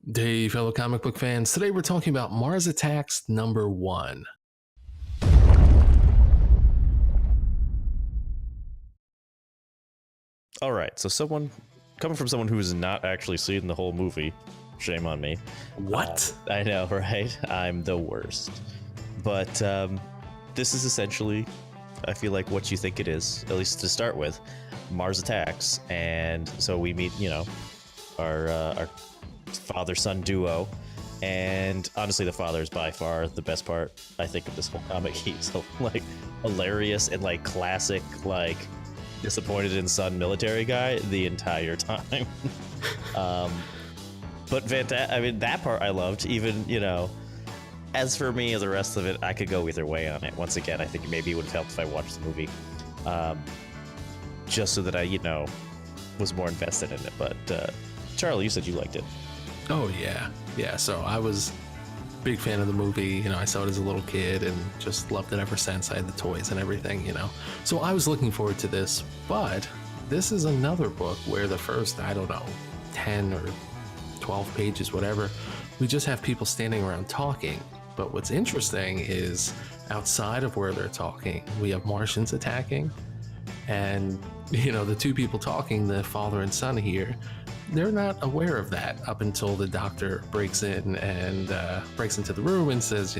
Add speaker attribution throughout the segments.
Speaker 1: Hey, fellow comic book fans. Today we're talking about Mars Attacks #1.
Speaker 2: All right, so coming from someone who has not actually seen the whole movie, shame on me.
Speaker 1: What?
Speaker 2: I know, right? I'm the worst. But this is essentially, I feel like, what you think it is, at least to start with. Mars Attacks, and so we meet, our father-son duo. And honestly, the father is by far the best part, I think, of this whole comic. He's like hilarious and like classic, like disappointed in son military guy the entire time. But I mean, that part I loved. Even, as for me, the rest of it, I could go either way on it. Once again, I think maybe it would have helped if I watched the movie, just so that I, was more invested in it. But Charlie, you said you liked it.
Speaker 1: Oh, yeah. So I was a big fan of the movie. I saw it as a little kid and just loved it ever since. I had the toys and everything. So I was looking forward to this. But this is another book where the first, 10 or 12 pages, whatever, we just have people standing around talking. But what's interesting is outside of where they're talking, we have Martians attacking. And, the two people talking, the father and son here, they're not aware of that up until the doctor breaks in and breaks into the room and says,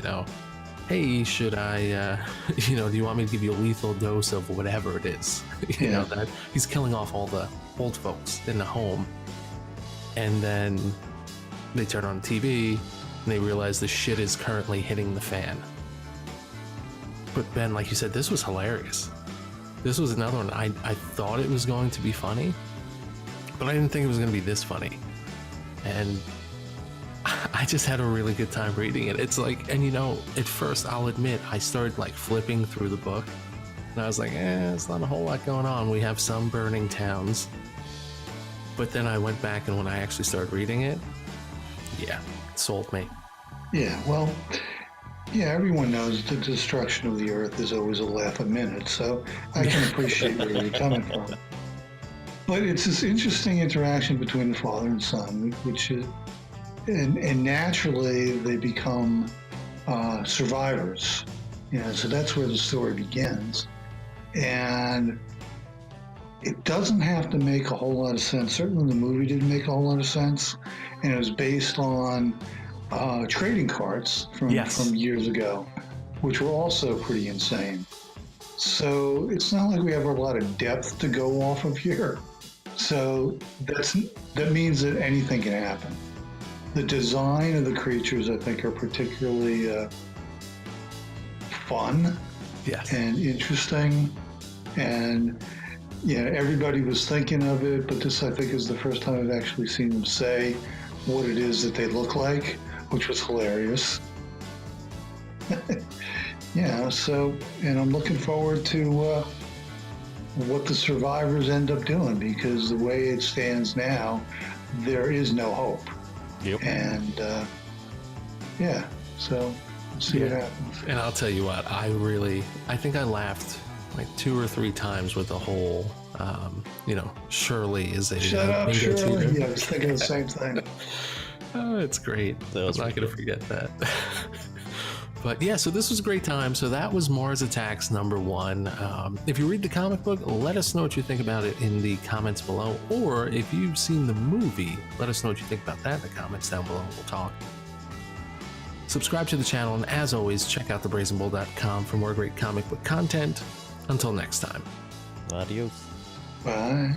Speaker 1: hey, should I, do you want me to give you a lethal dose of whatever it is? That he's killing off all the old folks in the home. And then they turn on the TV and they realize the shit is currently hitting the fan. But Ben, like you said, this was hilarious. This was another one. I thought it was going to be funny, but I didn't think it was going to be this funny. And I just had a really good time reading it. It's like, and at first, I'll admit, I started like flipping through the book and I was like, it's not a whole lot going on. We have some burning towns. But then I went back, and when I actually started reading it, it sold me.
Speaker 3: Yeah, well, everyone knows the destruction of the earth is always a laugh a minute, so I can appreciate where you're coming from. But it's this interesting interaction between the father and son, which is, and naturally they become survivors. So that's where the story begins. And it doesn't have to make a whole lot of sense. Certainly the movie didn't make a whole lot of sense. And it was based on trading cards from years ago, which were also pretty insane. So it's not like we have a lot of depth to go off of here. So that means that anything can happen. The design of the creatures, I think, are particularly fun and interesting. And everybody was thinking of it, but this, I think, is the first time I've actually seen them say what it is that they look like, which was hilarious. And I'm looking forward to what the survivors end up doing, because the way it stands now, there is no hope.
Speaker 2: Yep.
Speaker 3: And so we'll see what happens.
Speaker 1: And I'll tell you what, I think I laughed like 2 or 3 times with the whole, Shirley is a...
Speaker 3: Shut up, Shirley. Yeah, I was thinking the same thing.
Speaker 1: Oh, it's great. I'm not going to forget that. But yeah, so this was a great time. So that was Mars Attacks #1. If you read the comic book, let us know what you think about it in the comments below. Or if you've seen the movie, let us know what you think about that in the comments down below. We'll talk. Subscribe to the channel, and as always, check out thebrazenbull.com for more great comic book content. Until next time.
Speaker 2: Adios.
Speaker 3: Bye.